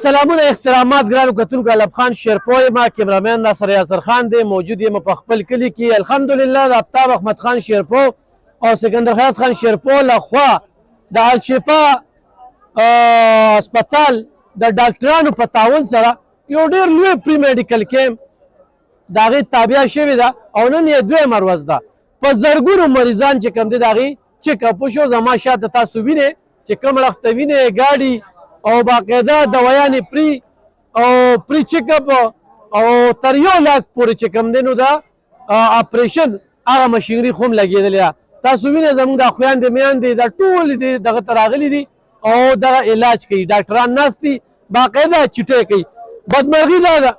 سلامونه احترامات ګرانو کتونکو الب خان شیرپوی ما کیمرامین ناصر یاسر خان دی موجود یم په خپل کلي کې الحمدلله د آفتاب احمد خان شیرپو او سکندر خیاط خان شیرپو لخوا د الشفا هسپتال د ډاکټرانو په تعاون سره یو ډېر لوی پری میډیکل کیمپ د هغې تابع شوې ده او نن یې دویمه ورځ ده په زرګونو مریضان چې کوم دی د هغې چیک اپ وشو زما شاته تاسو وینئ چې کوم اړخ ته وینئ ګاډي او باقاعده دوايانې پری چیک اپ او تر 1 لاک پورې چې کوم دی نو دا اپریشن هغه مشینري خو هم لګېدلې ده تاسو وینئ زموږ دا خویندې میندې دا ټول دې دغه ته راغلي دي او دغه علاج کوي ډاکټران ناست دي باقاعده چټۍ کوي بدمرغي دا ده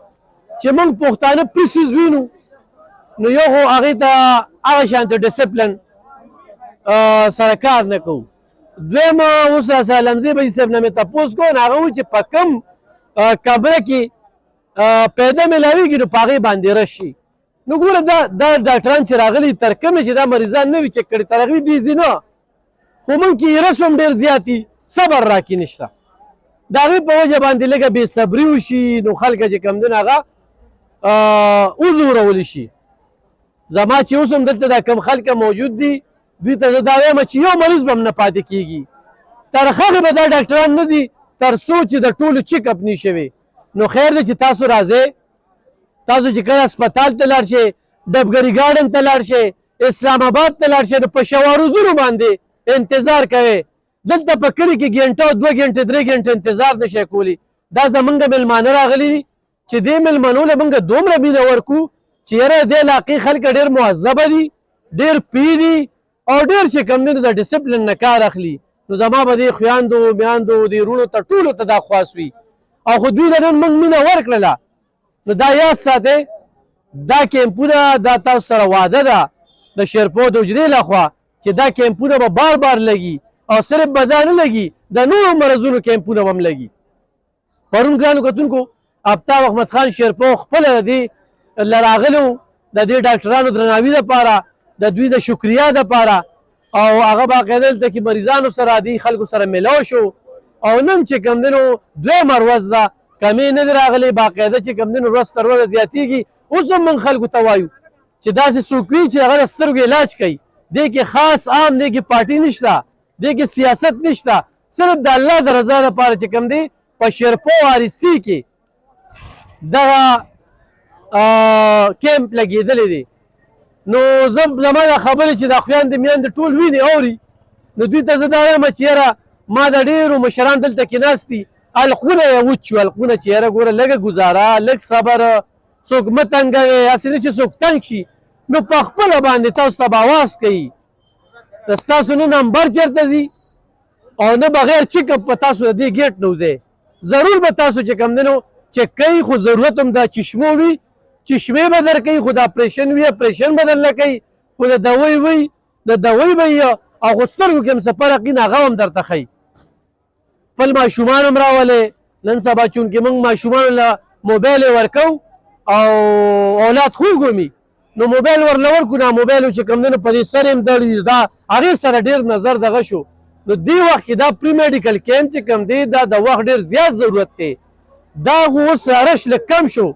چې موږ پښتانه پریسیز وینو نو یو خو هغې ته هغه شانته ډسپلن سره کار نه کوو دویمه اوس راسره لمزې بهي صاحب نه مې تپوس کوو نو هغه وایي چې په کوم کمره کې پیدا میلاویږي نو په هغې باندې رش شي نو ګوره دا ډاکټران چې راغلي تر کومې چې دا مریضان نه وي چک کړي تر هغې دوی ځي نه خو موږ کې هیرس هم ډېر زیات دي صبر راکې نشته د هغې په وجه باندې لږه بې صبري وشي نو خلکه چې کوم دی نو هغه وزورولی شي زما چې اوس هم دلته دا کم خلکه موجود دي دوی ته زه دا وایم چې یو مریض به هم نه پاتې کېږي تر هغې به دا ډاکټران نه دي تر څو چې د ټولو چیک اپ نه شوي نو خیر دی چې تاسو راځئ تاسو چې کله هسپتال ته لاړ شئ ډبګري ګارډن ته لاړ شئ اسلام آباد ته لاړ شئ نو په شواروزونو باندې انتظار کوئ دلته په کلي کې ګنټه 2 ګنټې 3 ګنټې انتظار نه شئ کولی دا زمونږ میلمانه راغلي دي چې دې میلمنو له موږ دومره مینه ورکو چې یاره دې علاقې خلک ډېر مهذبه دي ډېر پوه دي او ډېر چې کوم دی نو د ډسپلن نه کار اخلي نو زما به دې خویندو میاندو دې وروڼو ته ټولو ته دا خواست وي او خو دوی له نن موږ مینه ورکړله نو دا یاد ساتئ دا کیمپونه دا تاسو سره وعده ده د شیرپو د حجرې لخوا چې دا کیمپونه به بار بار لګي او صرف به دا نه لګي د نورو مرضونو کیمپونه به هم لګي پرون ګرانو کتونکو آفتاب احمد خان شیرپو خپله د دې له راغلو د دې ډاکټرانو درناوي دپاره د دوی د شکریا دپاره او هغه باقاعده دلته کې مریضانو سره دې خلکو سره میلاو شو او نن چې کوم دی نو دویمه ورځ ده کمې نه دي راغلې باقاعده چې کوم دی نو ورځ تر ورځه زیاتېږي اوس هم موږ خلکو ته وایو چې داسې څوک وي چې هغه د سترګو علاج کوي دې کې خاص عام دې کې پارټي نشته دې کې سیاست نشته صرف د الله د رضا دپاره چې کوم دی په شیرپو RC کې دغه کیمپ لګېدلی دی نو زما دا خبرې چې دا خویندې میندې ټول ویني اوري نو دوی ته زه دا وایم چې یاره ما د ډېرو مشران دلته کې ناست دي القونه یې وچ شو القونه چې یاره ګوره لږه ګزاره لږ صبر څوک مه تنګوې هسې نه چې څوک تنګ شي نو په خپله باندې تاسو ته به اواز کوي د ستاسو نه نمبر چېرته ځي او نه بغیر چیک اپ په تاسو د دې ګیټ نه وځئ ضرور به تاسو چې کوم دی نو چیک کوي خو ضرورت هم د چشمو وي چشمې به در کوي خو د اپریشن وي اپریشن به درله کوي خو د دوی وي د دوی به یې او خو سترګو کې هم څه فرق وي نو هغه هم درته ښیي خپل ماشومان هم راولئ نن سبا چونکې موږ ماشومانو له موبایل یې ورکوو او اولاد خوږ ومي نو موبایل ورله ورکړو نو موبایل چې کوم دی نو په دې سر یې هم دړي دا هغې سره ډېر نظر دغه شو نو دې وخت کې دا پری میډیکل کیمپ چې کوم دی دا د وخت ډېر زیات ضرورت دی دا خو اوس رش لږ کم شو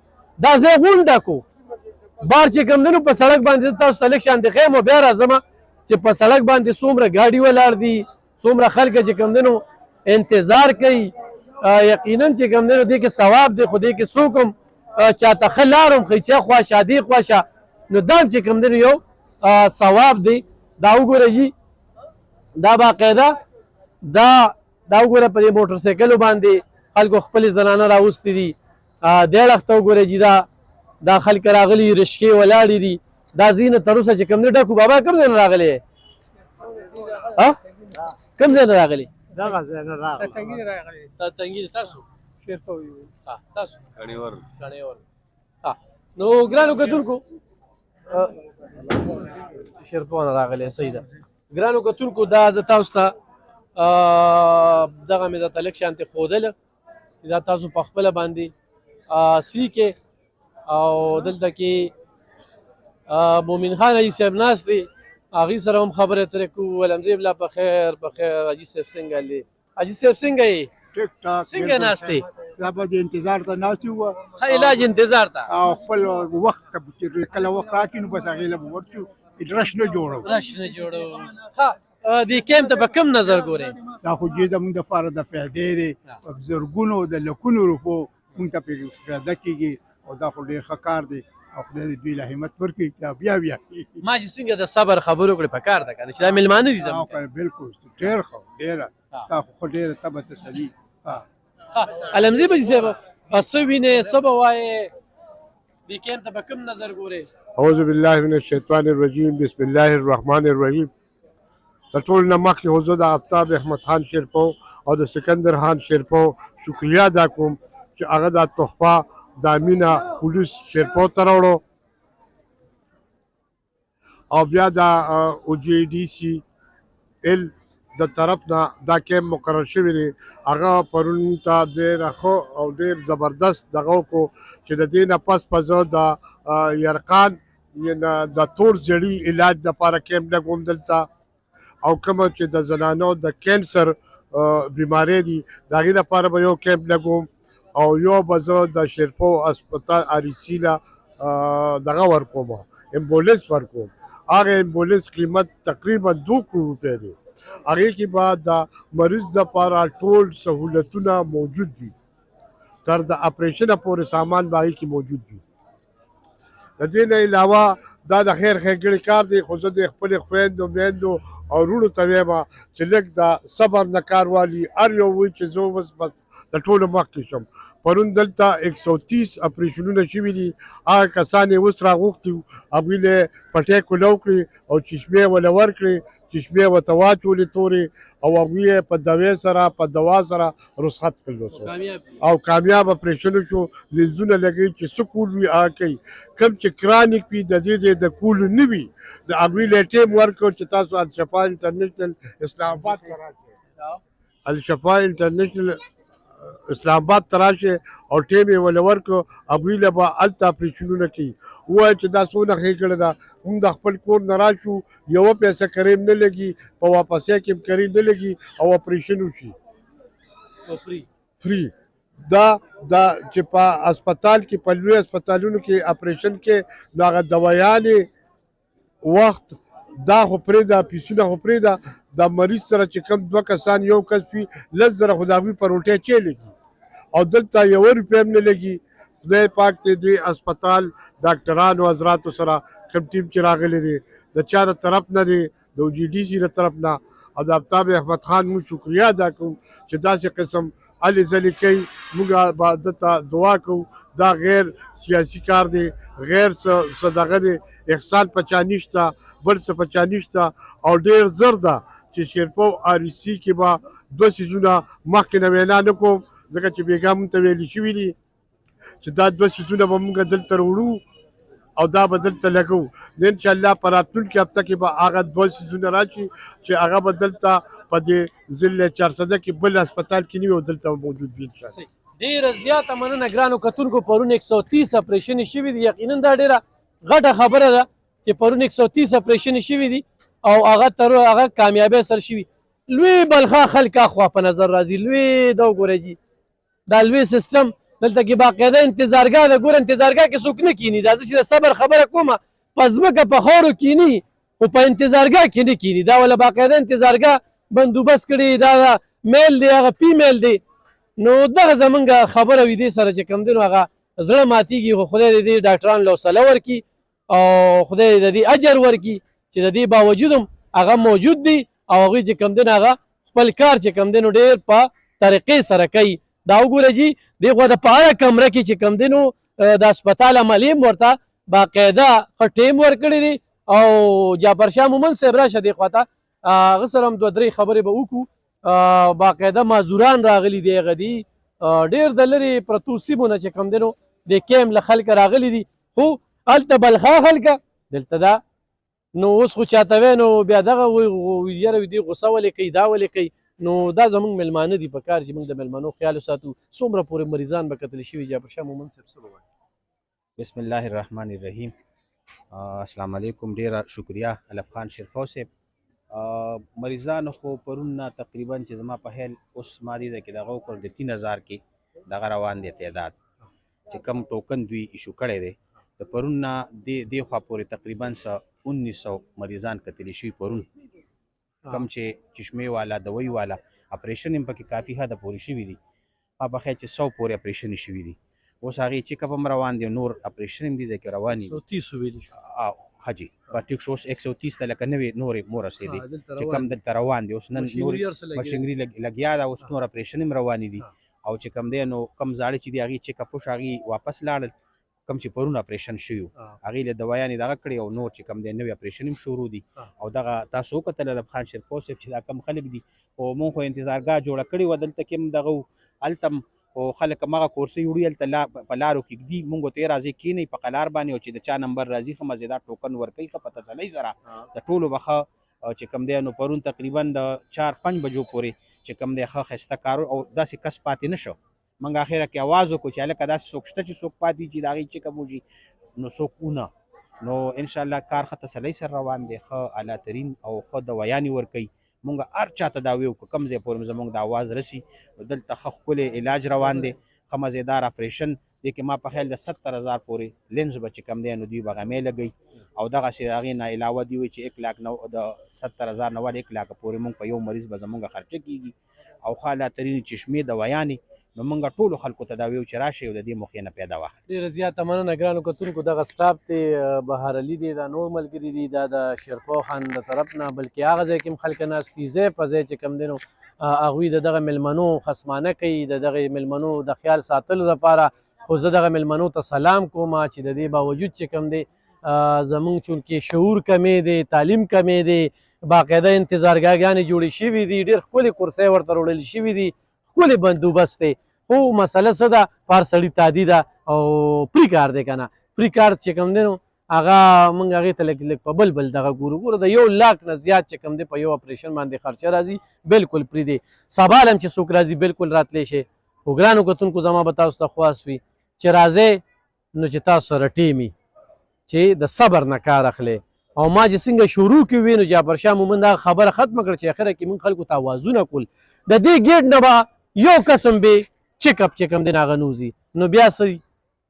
دا ځای غونډه کو بار چې کوم دی نو په سړک باندې تاسو ته لږ شانتې ښیم او بیا راځمه چې په سړک باندې څومره ګاډي ولاړ دي څومره خلک چې کوم دی نو انتظار کوي یقینا چې کوم دی نو دې کې ثواب دی خو دې کې څوک هم چاته ښه لار هم ښیي چې خواشه دې خواشه نو دا هم چې کوم دی نو یو ثواب دی دا وګوره جي دا باقاعده دا وګوره په دې موټر سایکلو باندې خلکو خپلې زنانه راوستې دي دې اړخ ته وګوره جي دا خلک راغلي رشکې ولاړې دي دا ځینې تر اوسه چې کوم دی ډکو بابا کوم ځای نه راغلی کوم ځای نه راغلی دغه ځای نه راغلی تنګي تاسو شیرپو تاسو کڼېور نو ګرانو کتونکو شیرپو نه راغلی صحیح ده ګرانو کتونکو دا زه تاسو ته دغه مې درته لږ شانتې ښودله چې دا تاسو په خپله باندې سیکې او دلته کې مومن خان حاجي صاحب ناست دی هغې سره هم خبرې اترې کوو ولمزی بلا په خیر حاجي صاحب څنګه دی حاجي صاحب څنګه یې ټیک ټاک څنګه ناستې؟ دا به د انتظار ته ناست یو ښه علاج انتظار ته او خپل وخت ته چې کله وخت راکړي نو بس هغې له به ورچو رش نه جوړو رش نه جوړو. ښه دې کیمپ ته په کوم نظر ګورې؟ دا خو دې زموږ دپاره د فایدې دی په زرګونو د لکونو روپو موږ ته پرې فایده کېږي او دا خو ډېر ښه کار دی او خدای دې دوی له همت ورکړي دا بیا ما چې څنګه د صبر خبرې وکړې په کار ده که نه چې دا مېلمانه دي زموږ بالکل ډېر ښه ډېره دا خو ډېره طبعه تسلي علمزي بجي صاحب څه وینې څه به وایې دې کیمپ ته په کوم نظر ګورې؟ اعوذ بالله من الشیطان الرجیم بسم الله الرحمن الرحیم د ټول نه مخکې خو زه د آفتاب احمد خان شیرپو او د سکندر خان شیرپو شکریه ادا کوم چې هغه دا تحفه د امینه خلوص شیرپو ته راوړو او بیا د او جی ډي سي ال د طرف نه دا کیمپ مقرر شوی دی هغه پرون ته ډېر ښه او ډېر زبردست دغه وکړو چې د دې نه پس په زه د یرقان د تور زړي علاج دپاره کیمپ لګوم دلته او کومه چې د زنانو د کینسر بیماری دي د هغې لپاره به یو کیمپ لګوم او یو به زه د شیرپو هسپتال REC له دغه ورکوم امبولنس ورکوم هغه امبولنس قیمت تقریبا 2 کروڑ روپۍ دی هغې کې به د مریض دپاره ټول سهولتونه موجود دي تر د اپریشنه پورې سامان به هغې کې موجود وي د دې نه علاوه دا د خیر ښېګڼې کار دی خو زه د خپلې خویندو میندو او وروڼو ته وایم چې لږ د صبر نه کار والي هر یو وایي چې زه اوس بس د ټولو مخکې شم پرون دلته 130 اپریشنونه شوي دي هغه کسان یې اوس راغوښتي وو هغوی له پټۍ کولو کړې او چشمې وله ورکړې چشمې ورته واچولې تورې او هغوی یې په دوې سره په دوا سره رخصت کړل او کامیاب اپریشن شو لینزونه لګوي چې څه کول وي هغه کوي کوم چې کرانیک وي د دې ځای د کولو نه وي د هغوی له ټیم ورکړو چې تاسو الشفا انټرنیشنل اسلام آباد ته راشئ الشفا انټرنیشنل اسلام آباد ته راشئ او ټیم یې ورله ورکړو هغوی له به هلته اپریشنونه کوي ووایه چې دا څونه ښېګړه ده موږ د خپل کور نه راشو یوه پیسه کریم نه لګي په واپسۍ کې هم کریم نه لګي او اپریشن وشي فری دا چې په هسپتال کې په لوی هسپتالونو کې اپریشن کې نو هغه دوایانې وخت دا خو پرېږده پیسونه خو پرېږده د مریض سره چې کوم 2 کسان یو کس وي 10,000 خو د هغوی په روټۍ چی لګي او دلته 1 روپۍ هم نه لګي خدای پاک دې دې هسپتال ډاکټرانو حضراتو سره کوم ټیم چې راغلی دی د چا د طرف نه دی د OGDC د طرف نه او د آفتاب احمد خان موږ شکریه ادا کوو چې داسې قسم هلې ځلې کوي موږ به دته دعا کوو دا غیر سیاسي کار دی غیر څه دغه دی احسان په چا نشته بل څه په چا نشته او ډېر زر ده چې شیرپو REC کې به 2 څیزونه مخکې نه وینا نه کوم ځکه چې بېګا مونږ ته ویلي شوي دي چې دا 2 څیزونه به مونږ دلته راوړو او دا به دلته لګو نو انشاءالله په راتلونکي هفته کې به هغه 2 څیزونه راشي چې هغه به دلته په دې ضلع 400 کې بل هسپتال کې نه وي او دلته موجود وي انشاءالله ډېره زیاته مننه ګرانو کتونکو پرون 130 اپریشنې شوي دي یقینا دا ډېره غټه خبره ده چې پرون 130 اپریشنې شوي دي او هغه کامیابۍ سره شوي لوی بلخا خلک اخوا په نظر راځي لوی دا وګورئ جي دا لوی سیستم دلته کې باقاعده انتظارګاه ده ګوره انتظارګاه کې څوک نه کیني دا زه چې د صبر خبره کومه په ځمکه په خاورو کیني خو په انتظارګاه کې نه کیني دا ولا باقاعده انتظارګاه بندوبست کړي دا میل دی هغه فیمیل دی نو دغه زمونږ خبره وي دې سره چې کوم دی نو هغه زړه ماتېږي خو خدای د دې ډاکټرانو له حوصله ورکړي او خدای د دې اجر ورکړي چې د دې باوجود هم هغه موجود دي او هغوی چې کوم دی نو هغه خپل کار چې کوم دی نو ډېر په طریقې سره کوي دا وګوره جي دې خوا د په هره کمره کې چې کوم دی نو د هسپتال عملي هم ورته باقاعده ښه ټیم ورکړی دی او جعفر شاه مومن صاحب راشه دې خوا ته هغه سره هم 2-3 خبرې به وکړو باقاعده معذوران راغلي دي هغه دي ډېر د لرې پرتو سیمو نه چې کوم دی نو د کیمپ له خلکه راغلي دي خو هلته بلخا خلکه دلته دا نو اوس خو چاته وی نو بیا دغه یاره دې غوسه ولې کوي دا ولې کوي نو دا زمونږ میلمانه دي په کار چې موږ د میلمنو خیال وساتو څومره پورې مریضان به کتل شوي جعفر شاه مومن صاحب څه به وایي بسم الله الرحمن الرحیم السلام علیکم ډیره شکریه علف خان شیرپو صاحب مریضانو خو پرون نه تقریبا چې زما په خیال اوس ما دې ځای کې دغه وکړ د 3000 کې دغه روان دی تعداد چې کم ټوکن دوی ایشو کړی دی د پرون نه دې خوا پورې تقریبا 1900 مریضان کتلی شوي پرون کم چې چشمې والا دوی والا اپریشن هم پکې کافي حده پورې شوي دي ما په خیال چې 100 پورې اپریشن شوي دي اوس هغې چیک اپ هم روان دی نور اپریشن هم دي ځای کې روان دي 130 ویلي شو حاجی په ټیک شو 130 ته لکه نوې نورې مو رسېدي چې کم دلته روان دي اوس نن نور مشینري لګیا ده اوس نور اپریشن هم روانې دي او چې کم دی نو کم زاړه چې دي هغې چیک اپ وشو هغې واپس لاړل کم چې پرون اپریشن شوي وو هغې له دوایانې دغه کړې او نور چې کم دی نوې اپریشن هم شروع دي او دغه تاسو وکتله د خان شیرپور صاحب چې دا کم خلک دي او مونږ خو انتظارګاه جوړه کړې وه دلته کې هم دغه هلته او خلک همغه کورسۍ وړي هلته په لارو کې ږدي مونږ ورته راځئ کښېنئ په قلار باندې او چې د چا نمبر راځي ښه مزېدار ټوکن ورکوي ښه په تسلۍ سره د ټولو به ښه چې کوم دی نو پرون تقریبا د 4-5 بجو پورې چې کوم دی ښه ښایسته کار او داسې کس پاتې نه شو موږ اخره کې اواز وکړو چې هلکه داسې څوک شته چې څوک پاتې چې د هغې چیک اپ وشي نو څوک ونه نو انشاءالله کار ښه تسلۍ سره روان دی ښه اعلی ترین او ښه دوایانې ورکوي مونږ هر چاته دا ویو که کم ځای پورې زموږ د اواز رسي دلته ښه ښکلی علاج روان دی ښه مزېدار اپریشن دې کې ما په خیال د 70000 پورې لینز به چې کم دی نو دوی به غمې لګوي او دغسې د هغې نه علاوه دوی وایي چې 1 لاک د 70000 نه ول 1 لاک پورې مونږ په یو مریض به زمونږ خرچه کېږي او ښه اعلیترینې چشمې دوایانې نو مونږ ټولو خلکو ته دا ویو چې راشئ او د دې موقع نه پیدا واخلئ ډېره زیاته مننه ګرانو کتونکو دغه سټاپ دی بهار علي دی دا نور ملګري دي دا د شیرپور خان د طرف نه بلکې هغه ځای کې هم خلک ناست دي ځای په ځای چې کوم دی نو هغوی د دغه مېلمنو خصمانه کوي د دغه مېلمنو د خیال ساتلو لپاره خو زه دغه مېلمنو ته سلام کوم چې د دې باوجود چې کوم دی زمونږ چونکې شعور کمې دی تعلیم کمې دی باقاعده انتظارګاهګانې جوړې شوي دي ډېر ښکلې کورسۍ ورته وړل شوي دي ښکلې بندوبست دی خو مسله څه ده په هر سړي تادي ده او پري کار دی که نه پري کار چې کوم دی نو هغه موږ هغې ته لږ په بل دغه ګورو د 1 لاک نه زیات چې کوم دی په یو اپریشن باندې خرچه راځي بالکل پري دی سبا هم چې څوک راځي بالکل راتلی شي خو ګرانو کتونکو زما به تاسو ته خواست وي چې راځئ نو چې تاسو سره ټیم چې د صبر نه کار اخلئ او ما چې څنګه شروع کې وي نو جعفر شاه مومند هغه خبره ختمه کړه چې اخره کې موږ خلکو ته اوازونه کول د دې ګیټ نه به یو قسم به چیک اپ چې کوم دی هغه نوځي نو بیا څه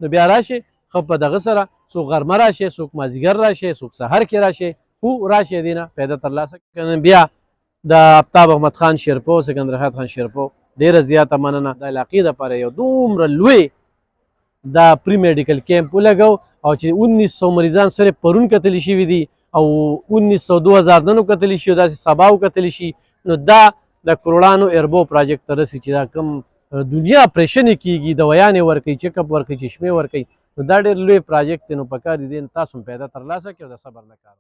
نو بیا راشئ ښه په دغه سره څوک غرمه راشئ څوک مازدیګر راشئ څوک سحر کې راشئ خو راشئ دې نه پیدا ترلاسه کړئ بیا د آفتاب احمد خان شیرپور سکندر حیات خان شیرپور ډېره زیاته مننه د علاقې دپاره یو دومره لوی دا پری میډیکل کیمپ ولګو او چې 1900 مریضان صرف پرون کتلی شوي دي او 1900 2000 نن کتلی شي داسې سبا وکتلی شي نو دا د کروڑانو ایربو پراجیکټ ته رسي چې دا کوم دنیا اپریشن کېږي دوایانې ورکوي چیک اپ ورکوي چشمې ورکوي نو دا ډېر لوی پراجیکټ دی نو پکار دي تاسو هم پیدا ترلاسه کړئ او د صبر نه کار